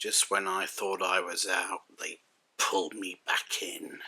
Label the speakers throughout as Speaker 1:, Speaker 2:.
Speaker 1: Just when I thought I was out, they pulled me back in.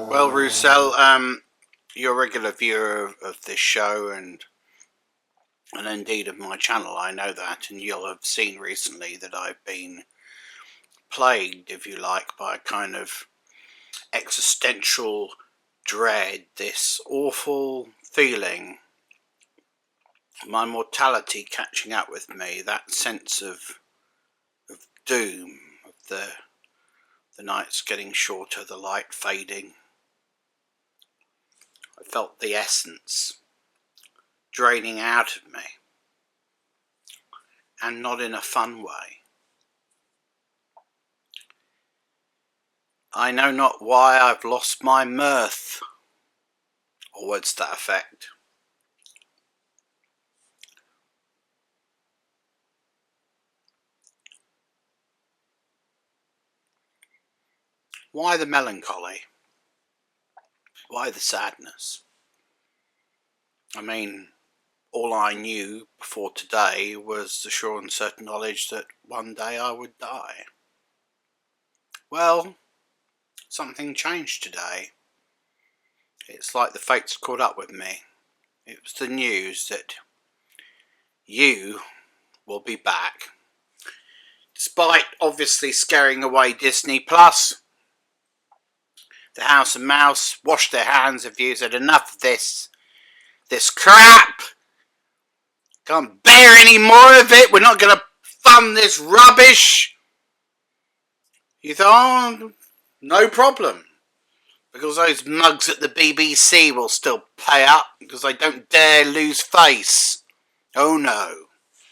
Speaker 1: Well, Rouselle, you're a regular viewer of this show and indeed of my channel, I know that, and you'll have seen recently that I've been plagued, if you like, by a kind of existential dread, this awful feeling, my mortality catching up with me, that sense of doom, of the nights getting shorter, the light fading. I felt the essence draining out of me, and not in a fun way. I know not why I've lost my mirth, or words to that effect. Why the melancholy? Why the sadness? I mean, all I knew before today was the sure and certain knowledge that one day I would die. Well, something changed today. It's like the fates caught up with me. It was the news that you will be back. Despite obviously scaring away Disney Plus, the House of Mouse washed their hands of you, said enough of this crap. Can't bear any more of it. We're not going to fund this rubbish. You thought, oh, no problem. Because those mugs at the BBC will still pay up because they don't dare lose face. Oh no.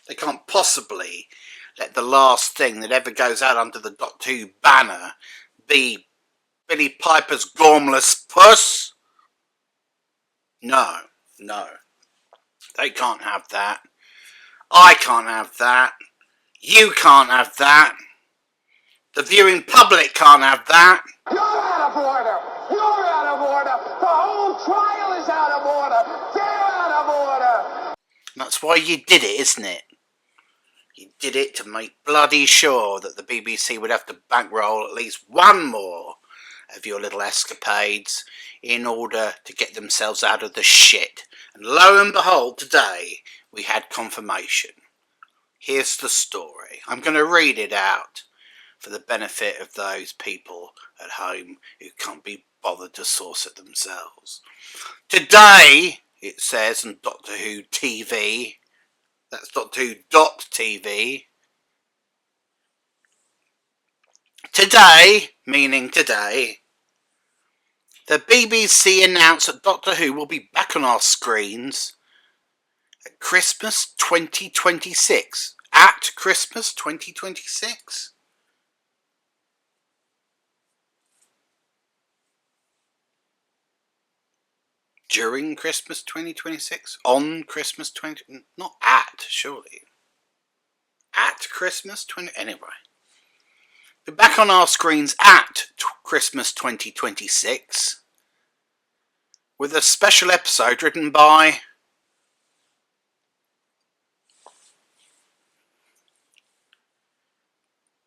Speaker 1: They can't possibly let the last thing that ever goes out under the Doctor Who banner be Billie Piper's gormless puss. No. They can't have that. I can't have that. You can't have that. The viewing public can't have that.
Speaker 2: You're out of order. You're out of order. The whole trial is out of order. They're out of order.
Speaker 1: That's why you did it, isn't it? You did it to make bloody sure that the BBC would have to bankroll at least one more of your little escapades in order to get themselves out of the shit. And lo and behold, today we had confirmation. Here's the story. I'm going to read it out for the benefit of those people at home who can't be bothered to source it themselves. Today, it says on Doctor Who TV, that's Doctor Who.tv, today, meaning today, the BBC announced that Doctor Who will be back on our screens at Christmas 2026. At Christmas 2026? During Christmas 2026? On Christmas 20... Not at, surely. At Christmas 20... Anyway. We're back on our screens at Christmas 2026 with a special episode written by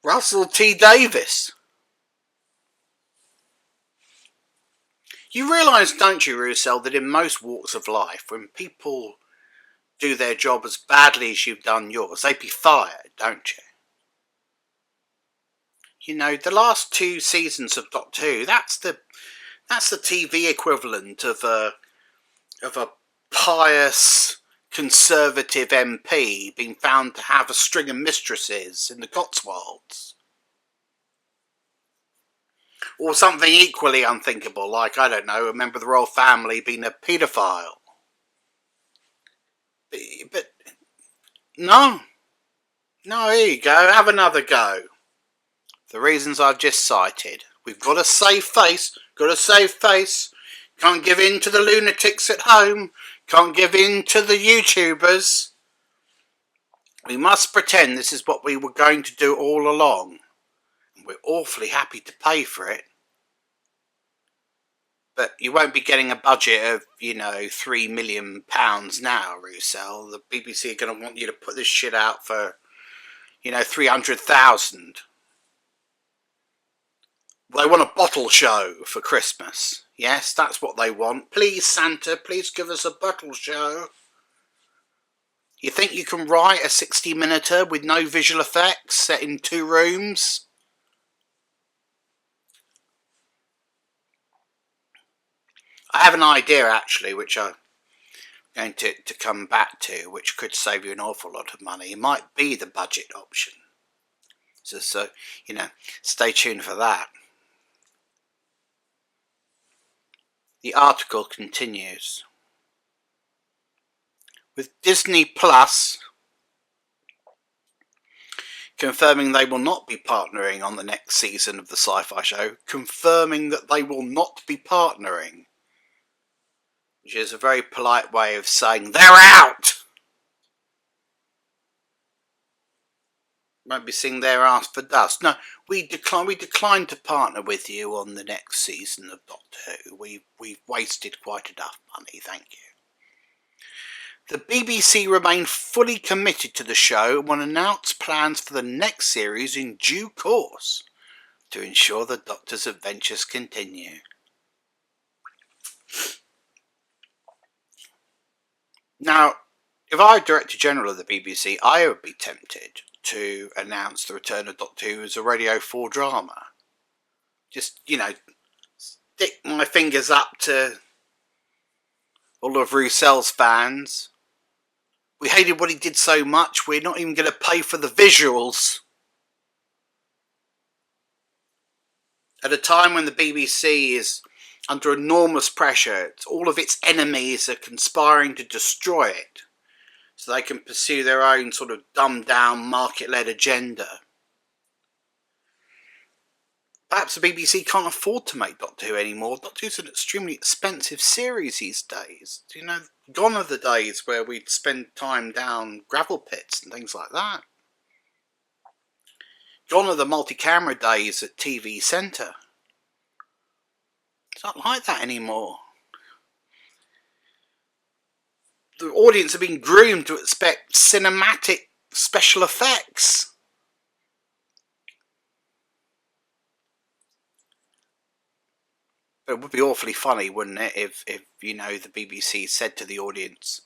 Speaker 1: Russell T Davies. You realise, don't you, Rouselle, that in most walks of life, when people do their job as badly as you've done yours, they'd be fired, don't you? You know, the last 2 seasons of Doctor Who, that's the TV equivalent of a pious Conservative MP being found to have a string of mistresses in the Cotswolds. Or something equally unthinkable, like, I don't know, a member of the royal family being a paedophile. But no, here you go, have another go. The reasons I've just cited. We've got to save face, Can't give in to the lunatics at home, can't give in to the YouTubers. We must pretend this is what we were going to do all along. And we're awfully happy to pay for it. But you won't be getting a budget of, £3 million now, Rouselle. The BBC are going to want you to put this shit out for, 300,000. They want a bottle show for Christmas. Yes, that's what they want. Please, Santa, please give us a bottle show. You think you can write a 60-minuter with no visual effects set in 2 rooms? I have an idea, actually, which I'm going to come back to, which could save you an awful lot of money. It might be the budget option. So stay tuned for that. The article continues. With Disney Plus confirming they will not be partnering on the next season of the sci-fi show, confirming that they will not be partnering, which is a very polite way of saying they're out. Won't be seeing their ass for dust. No, we declined to partner with you on the next season of Doctor Who. We've wasted quite enough money, thank you. The BBC remain fully committed to the show and will announce plans for the next series in due course to ensure the Doctor's adventures continue. Now, if I were Director General of the BBC, I would be tempted to announce the return of Doctor Who as a Radio 4 drama. Just, stick my fingers up to all of Rousselle's fans. We hated what he did so much, we're not even going to pay for the visuals. At a time when the BBC is under enormous pressure, all of its enemies are conspiring to destroy it, so they can pursue their own sort of dumbed-down, market-led agenda. Perhaps the BBC can't afford to make Doctor Who anymore. Doctor Who's an extremely expensive series these days. Gone are the days where we'd spend time down gravel pits and things like that. Gone are the multi-camera days at TV Centre. It's not like that anymore. The audience have been groomed to expect cinematic special effects. It would be awfully funny, wouldn't it, if the BBC said to the audience,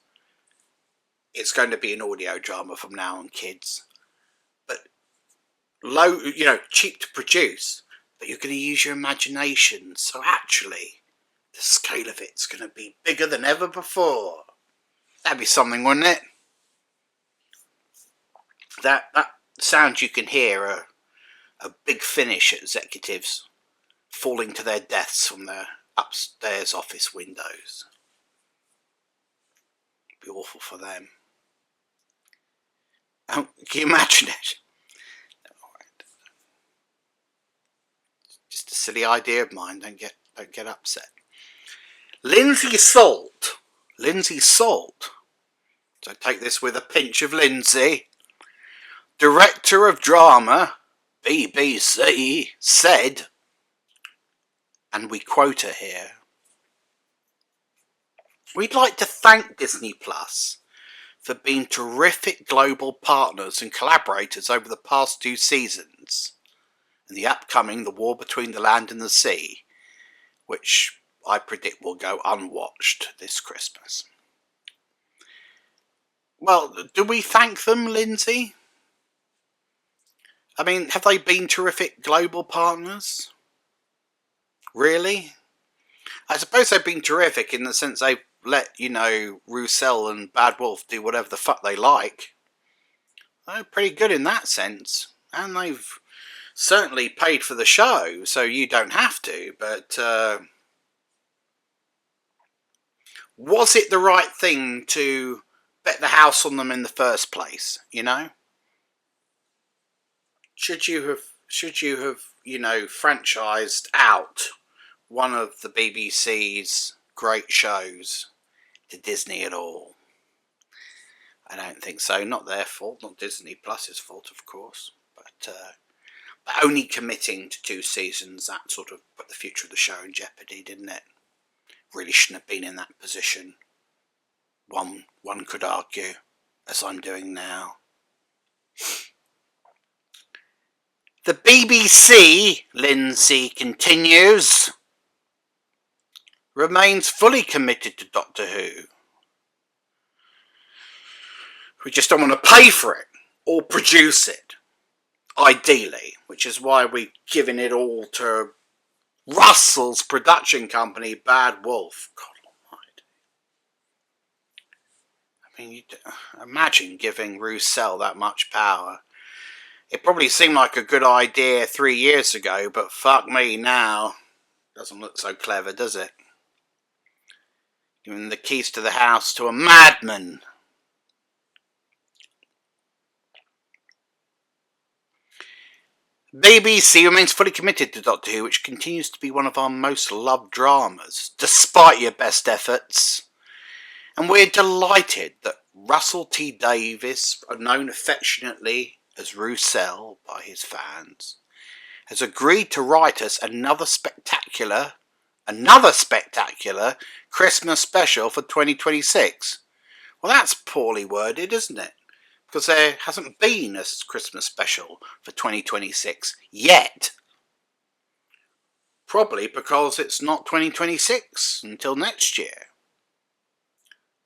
Speaker 1: it's going to be an audio drama from now on, kids, but low, cheap to produce, but you're going to use your imagination, so actually the scale of it's going to be bigger than ever before. That'd be something, wouldn't it? That sound you can hear a big Finish executives falling to their deaths from their upstairs office windows. It'd be awful for them. Can you imagine it? Just a silly idea of mine. Don't get upset. Lindsay Salt. So take this with a pinch of Lindsay. Director of drama, BBC, said, and we quote her here, "We'd like to thank Disney Plus for being terrific global partners and collaborators over the past 2 seasons and the upcoming The War Between the Land and the Sea, which I predict will go unwatched this Christmas." Well, do we thank them, Lindsay? I mean, have they been terrific global partners? Really? I suppose they've been terrific in the sense they've let, you know, Rouselle and Bad Wolf do whatever the fuck they like. They're pretty good in that sense. And they've certainly paid for the show, so you don't have to. But was it the right thing to bet the house on them in the first place, you know? Should you have, you know, franchised out one of the BBC's great shows to Disney at all? I don't think so. Not their fault, not Disney Plus's fault, of course. But only committing to 2 seasons, that sort of put the future of the show in jeopardy, didn't it? Really shouldn't have been in that position. One could argue, as I'm doing now. The BBC, Lindsay continues, remains fully committed to Doctor Who. We just don't want to pay for it or produce it, ideally, which is why we've given it all to Russell's production company, Bad Wolf. God almighty. I mean, imagine giving Rouselle that much power. It probably seemed like a good idea 3 years ago, but fuck me now. Doesn't look so clever, does it? Giving the keys to the house to a madman. BBC remains fully committed to Doctor Who, which continues to be one of our most loved dramas, despite your best efforts. And we're delighted that Russell T Davies, known affectionately as Rouselle by his fans, has agreed to write us another spectacular Christmas special for 2026. Well, that's poorly worded, isn't it? Because there hasn't been a Christmas special for 2026 yet. Probably because it's not 2026 until next year.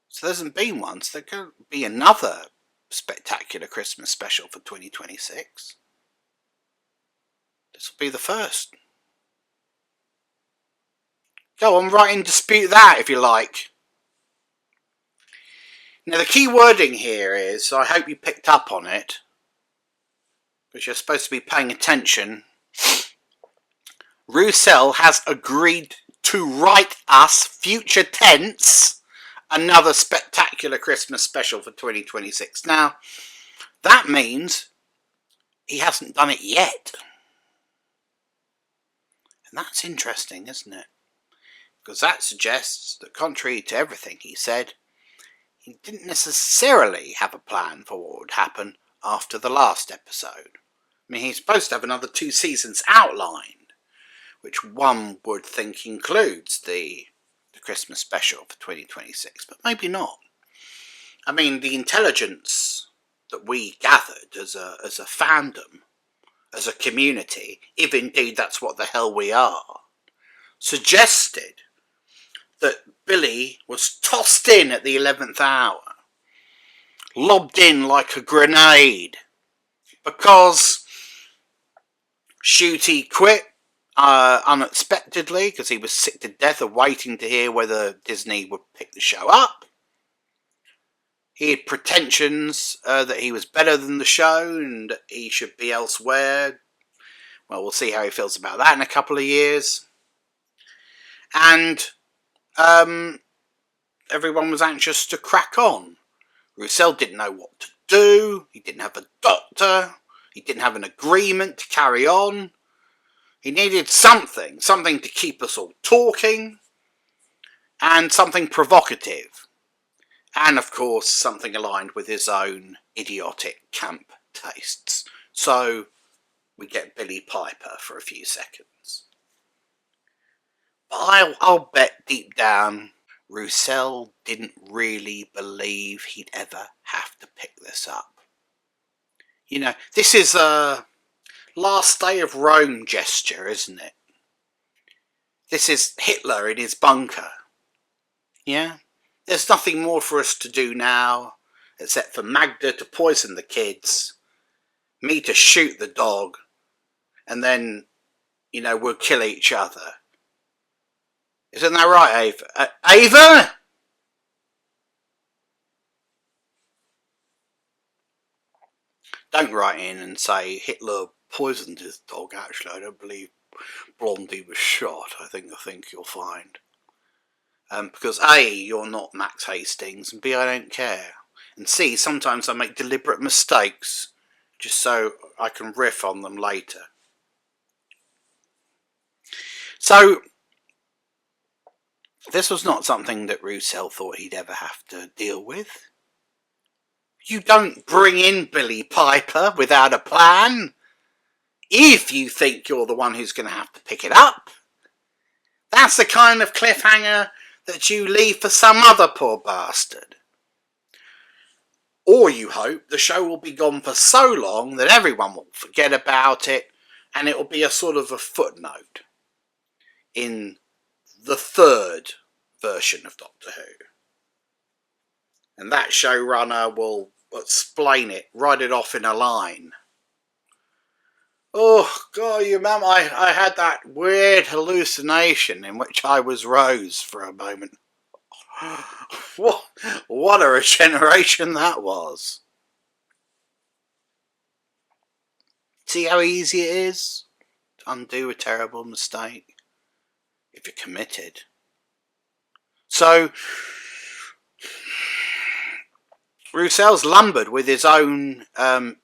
Speaker 1: So there hasn't been one, so there could be another spectacular Christmas special for 2026. This will be the first. Go on, write and dispute that if you like. Now the key wording here is, I hope you picked up on it, because you're supposed to be paying attention. Rouselle has agreed to write us, future tense, another spectacular Christmas special for 2026. Now, that means he hasn't done it yet. And that's interesting, isn't it? Because that suggests that contrary to everything he said, he didn't necessarily have a plan for what would happen after the last episode. I mean, he's supposed to have another 2 seasons outlined, which one would think includes the Christmas special for 2026, but maybe not. I mean, the intelligence that we gathered as a fandom, as a community, if indeed that's what the hell we are, suggested that Billie was tossed in at the 11th hour, lobbed in like a grenade, because Shooty quit unexpectedly because he was sick to death of waiting to hear whether Disney would pick the show up. He had pretensions that he was better than the show and he should be elsewhere. Well, we'll see how he feels about that in a couple of years. And everyone was anxious to crack on. Rouselle didn't know what to do. He didn't have a doctor. He didn't have an agreement to carry on. He needed something to keep us all talking, and something provocative, and of course something aligned with his own idiotic camp tastes. So we get Billie Piper for a few seconds. But I'll bet deep down Rouselle didn't really believe he'd ever have to pick this up. You know, this is a last day of Rome gesture, isn't it? This is Hitler in his bunker. Yeah? There's nothing more for us to do now, except for Magda to poison the kids, me to shoot the dog, and then, you know, we'll kill each other. Isn't that right, Ava? Ava? Don't write in and say Hitler poisoned his dog. Actually, I don't believe Blondie was shot. I think you'll find. Because A, you're not Max Hastings, and B, I don't care. And C, sometimes I make deliberate mistakes just so I can riff on them later. So, this was not something that Rouselle thought he'd ever have to deal with. You don't bring in Billie Piper without a plan. If you think you're the one who's going to have to pick it up. That's the kind of cliffhanger that you leave for some other poor bastard. Or you hope the show will be gone for so long that everyone will forget about it and it will be a sort of a footnote in the third version of Doctor Who. And that showrunner will explain it, write it off in a line. Oh, God, you remember I had that weird hallucination in which I was Rose for a moment. What a regeneration that was. See how easy it is to undo a terrible mistake if you're committed. So, Rousselle's lumbered with his own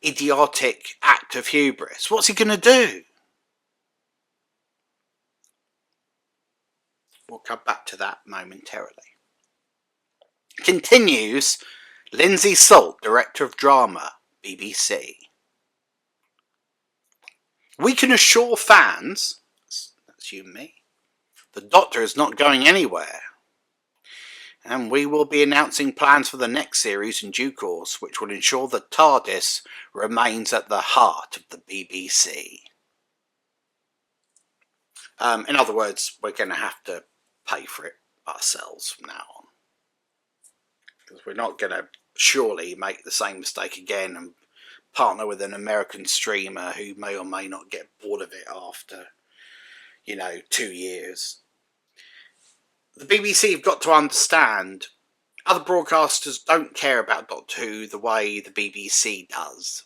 Speaker 1: idiotic act of hubris. What's he going to do? We'll come back to that momentarily. Continues Lindsay Salt, Director of Drama, BBC. We can assure fans, that's you and me, the Doctor is not going anywhere. And we will be announcing plans for the next series in due course, which will ensure that TARDIS remains at the heart of the BBC. In other words, we're going to have to pay for it ourselves from now on. Because we're not going to surely make the same mistake again and partner with an American streamer who may or may not get bored of it after, 2 years. The BBC have got to understand other broadcasters don't care about Doctor Who the way the BBC does.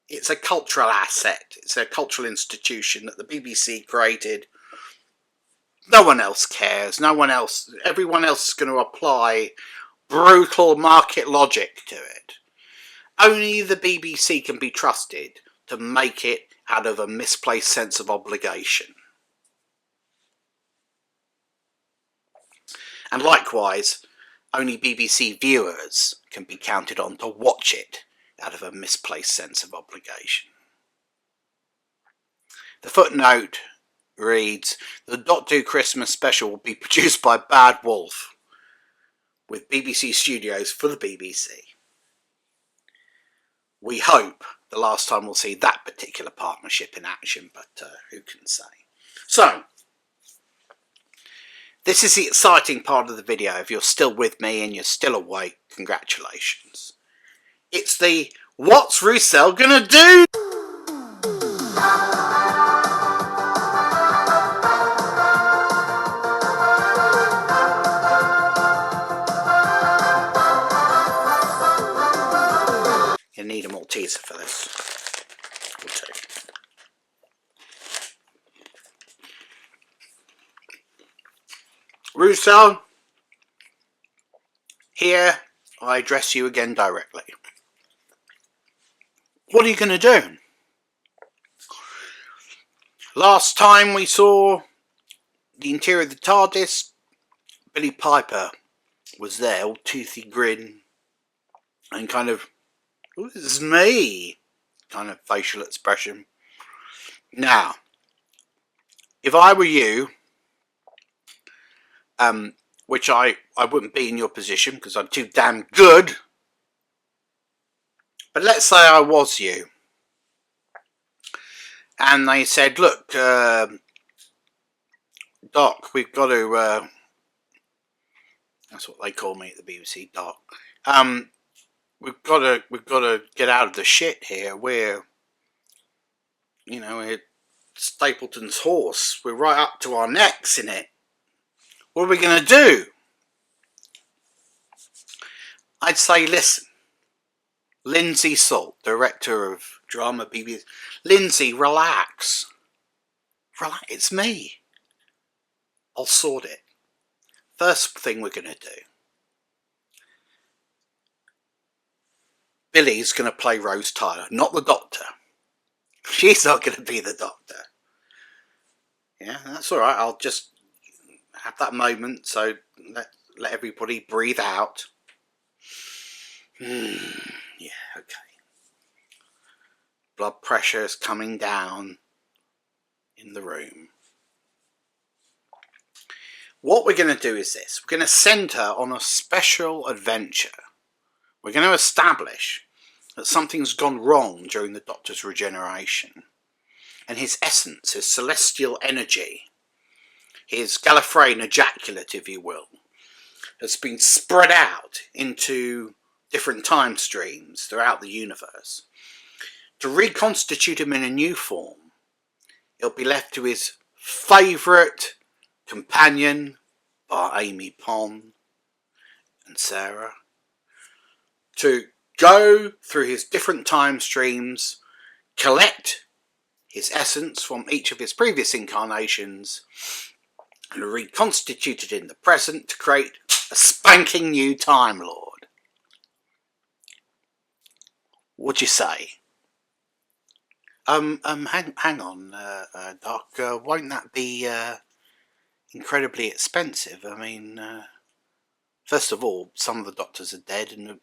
Speaker 1: It's a cultural asset. It's a cultural institution that the BBC created. No one else cares. Everyone else is going to apply brutal market logic to it. Only the BBC can be trusted to make it out of a misplaced sense of obligation. And likewise, only BBC viewers can be counted on to watch it out of a misplaced sense of obligation. The footnote reads, the Doctor Who Christmas special will be produced by Bad Wolf with BBC Studios for the BBC. We hope the last time we'll see that particular partnership in action, but who can say? So, this is the exciting part of the video. If you're still with me and you're still awake, congratulations. It's the What's Rouselle Gonna Do? You need a Malteser for this. Or two. Rouselle, here I address you again directly. What are you going to do? Last time we saw the interior of the TARDIS, Billie Piper was there, all toothy grin, and kind of, "Oh, this is me," kind of facial expression. Now, if I were you, which I wouldn't be in your position because I'm too damn good, but let's say I was you, and they said, look, Doc, we've got to, that's what they call me at the BBC, Doc, we've got to get out of the shit here. We're Stapleton's horse. We're right up to our necks in it. What are we going to do? I'd say, listen, Lindsay Salt, director of drama BBC. Lindsay, relax. Relax, it's me. I'll sort it. First thing we're going to do. Billie's going to play Rose Tyler, not the Doctor. She's not going to be the Doctor. Yeah, that's alright. I'll just have that moment, so let everybody breathe out. Yeah, okay. Blood pressure is coming down in the room. What we're going to do is this. We're going to send her on a special adventure. We're going to establish that something's gone wrong during the Doctor's regeneration. And his essence, his celestial energy, his Gallifreyan ejaculate, if you will, has been spread out into different time streams throughout the universe. To reconstitute him in a new form, it'll be left to his favourite companion, by Amy Pond and Sarah, to go through his different time streams, collect his essence from each of his previous incarnations, and reconstitute it in the present to create a spanking new Time Lord. What'd you say? Hang on, Doc. Won't that be incredibly expensive? I mean, first of all, some of the Doctors are dead, and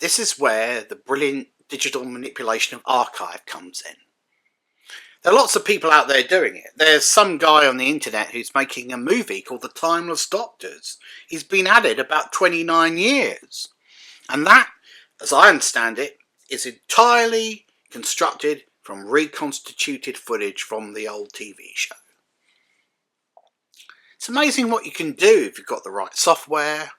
Speaker 1: this is where the brilliant digital manipulation of archive comes in. There are lots of people out there doing it. There's some guy on the internet who's making a movie called The Timeless Doctors. He's been at it about 29 years. And that, as I understand it, is entirely constructed from reconstituted footage from the old TV show. It's amazing what you can do if you've got the right software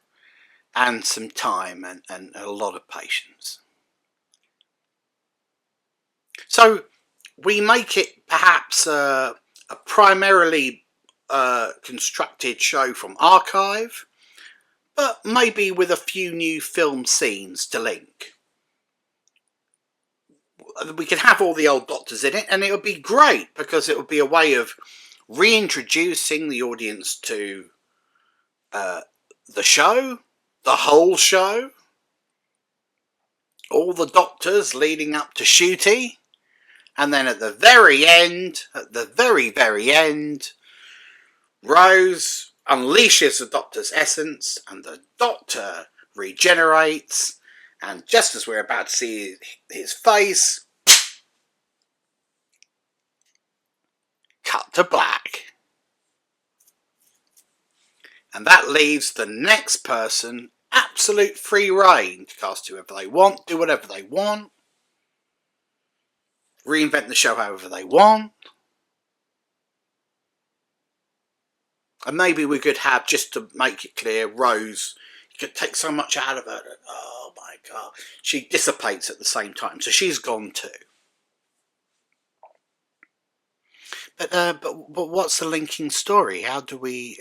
Speaker 1: and some time and a lot of patience. So we make it perhaps a primarily constructed show from archive, but maybe with a few new film scenes to link. We can have all the old Doctors in it, and it would be great because it would be a way of reintroducing the audience to the show, the whole show, all the Doctors leading up to Shooty, and then at the very end, very end, Rose unleashes the Doctor's essence, and the Doctor regenerates, and just as we're about to see his face, cut to black. And that leaves the next person absolute free reign to cast whoever they want, do whatever they want, reinvent the show however they want. And maybe we could have, just to make it clear, Rose, you could take so much out of her that, oh my God, she dissipates at the same time. So she's gone too. But what's the linking story? How do we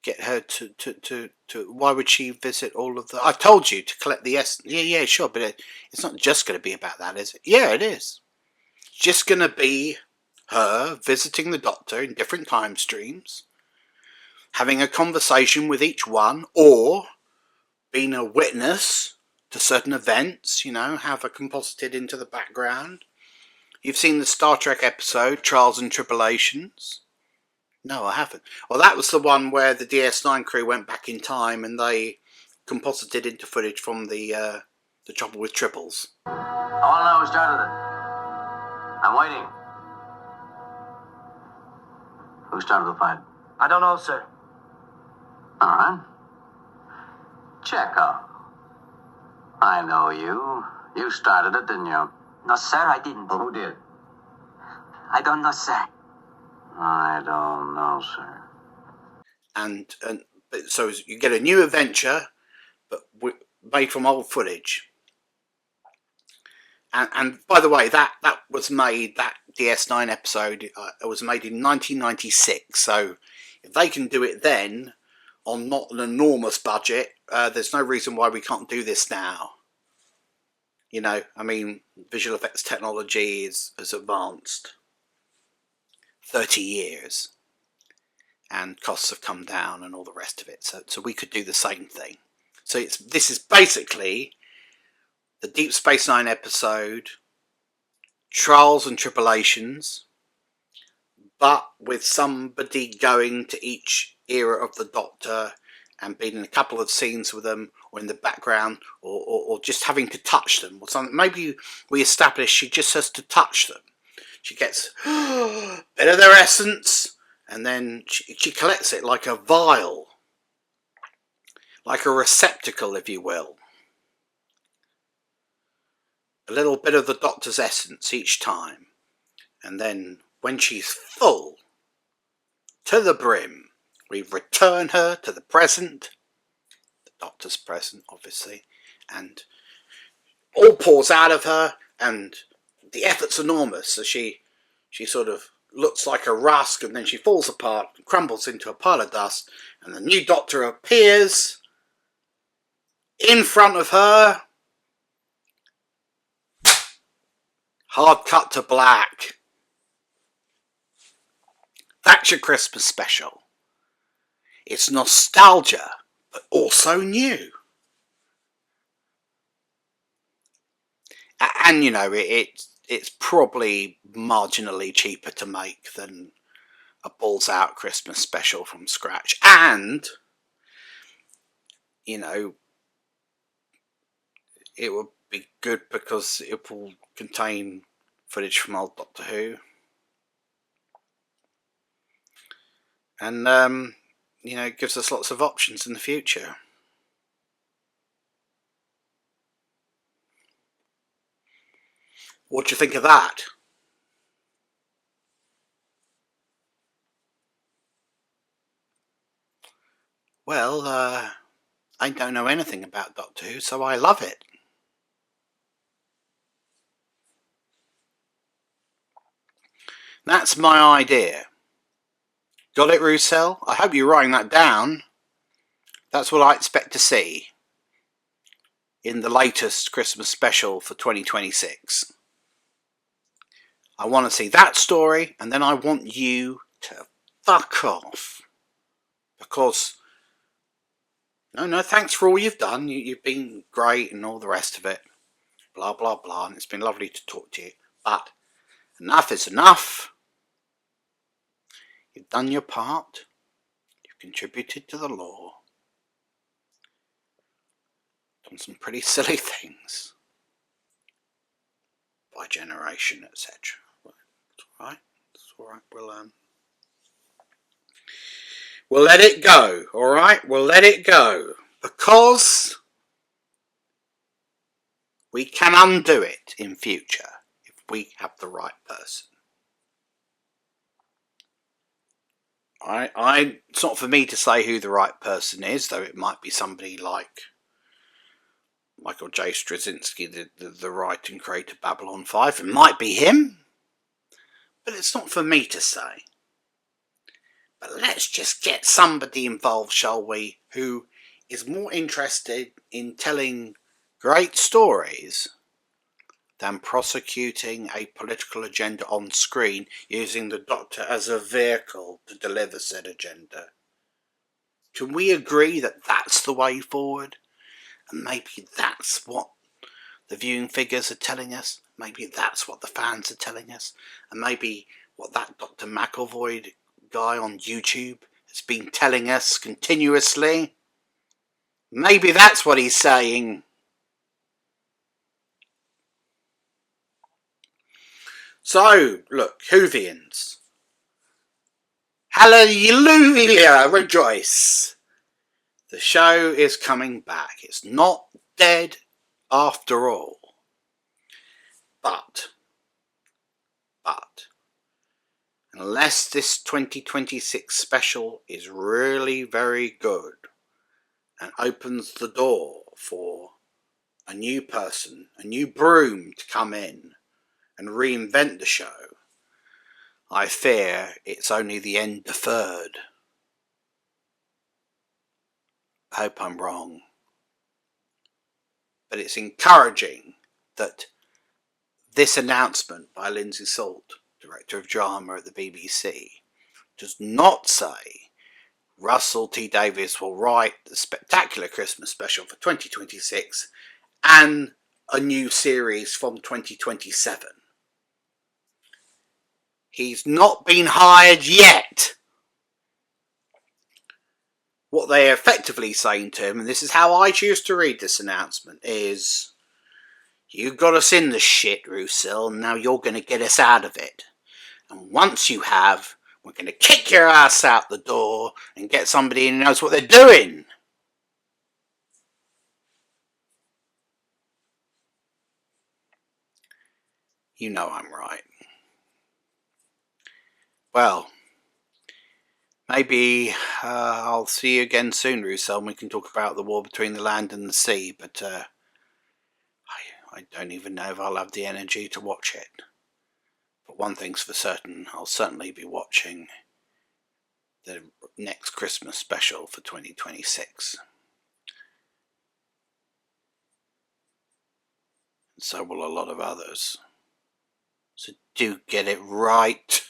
Speaker 1: get her to why would she visit all of the... I told you to collect the essence. Yeah, sure, but it's not just going to be about that, is it? Yeah, it is. It's just going to be her visiting the Doctor in different time streams, having a conversation with each one, or being a witness to certain events, you know, have her composited into the background. You've seen the Star Trek episode, Trials and Tribulations. No, I haven't. Well, that was the one where the DS9 crew went back in time and they composited into footage from the Trouble with Tribbles.
Speaker 3: I want to know who started it. I'm waiting. Who started the fight?
Speaker 4: I don't know, sir.
Speaker 3: All right. Chekhov. I know you. You started it, didn't you?
Speaker 4: No, sir, I didn't.
Speaker 3: Well, who did?
Speaker 4: I don't know, sir.
Speaker 3: I don't know, sir.
Speaker 1: And so you get a new adventure, but made from old footage. And by the way, that was made, that DS9 episode, it was made in 1996. So if they can do it then, on not an enormous budget. There's no reason why we can't do this now. You know, I mean, visual effects technology has advanced 30 years and costs have come down and all the rest of it. So we could do the same thing. So this is basically the Deep Space Nine episode, Trials and Tribulations, but with somebody going to each era of the Doctor and being in a couple of scenes with them, or in the background, or just having to touch them, or something. Maybe we establish she just has to touch them. She gets a bit of their essence, and then she collects it like a vial, like a receptacle, if you will. A little bit of the Doctor's essence each time, and then when she's full to the brim, we return her to the present, the Doctor's present, obviously, and all pours out of her, and the effort's enormous. So she sort of looks like a rusk, and then she falls apart, crumbles into a pile of dust, and the new Doctor appears in front of her. Hard cut to black. That's your Christmas special. It's nostalgia, but also new. And you know, it's probably marginally cheaper to make than a balls out Christmas special from scratch. And, you know, it would be good because it will contain footage from old Doctor Who. And, you know, it gives us lots of options in the future. What do you think of that? Well, I don't know anything about Doctor Who, so I love it. That's my idea. Got it, Rouselle? I hope you're writing that down. That's what I expect to see in the latest Christmas special for 2026. I want to see that story, and then I want you to fuck off. Because, no, thanks for all you've done. You've been great and all the rest of it. Blah, blah, blah. And it's been lovely to talk to you. But enough is enough. You've done your part. You've contributed to the lore. Done some pretty silly things. By generation, etc. It's alright. It's alright. We'll let it go. Alright? We'll let it go. Because we can undo it in future if we have the right person. It's not for me to say who the right person is, though it might be somebody like Michael J. Straczynski, the writer and creator of Babylon 5. It might be him, but it's not for me to say. But let's just get somebody involved, shall we, who is more interested in telling great stories than prosecuting a political agenda on screen using the Doctor as a vehicle to deliver said agenda. Can we agree that that's the way forward? And maybe that's what the viewing figures are telling us. Maybe that's what the fans are telling us. And maybe what that Dr. McElvoy guy on YouTube has been telling us continuously. Maybe that's what he's saying. So, look, Whovians. Hallelujah, rejoice. The show is coming back. It's not dead after all. But, unless this 2026 special is really very good and opens the door for a new person, a new broom to come in and reinvent the show, I fear it's only the end deferred. I hope I'm wrong. But it's encouraging that this announcement by Lindsay Salt, Director of Drama at the BBC, does not say Russell T Davies will write the spectacular Christmas special for 2026 and a new series from 2027. He's not been hired yet. What they're effectively saying to him, and this is how I choose to read this announcement, is you got us in the shit, Rouselle, and now you're going to get us out of it. And once you have, we're going to kick your ass out the door and get somebody who knows what they're doing. You know I'm right. Well, maybe I'll see you again soon, Rouselle, and we can talk about the war between the land and the sea, but I don't even know if I'll have the energy to watch it. But one thing's for certain, I'll certainly be watching the next Christmas special for 2026. And so will a lot of others. So do get it right.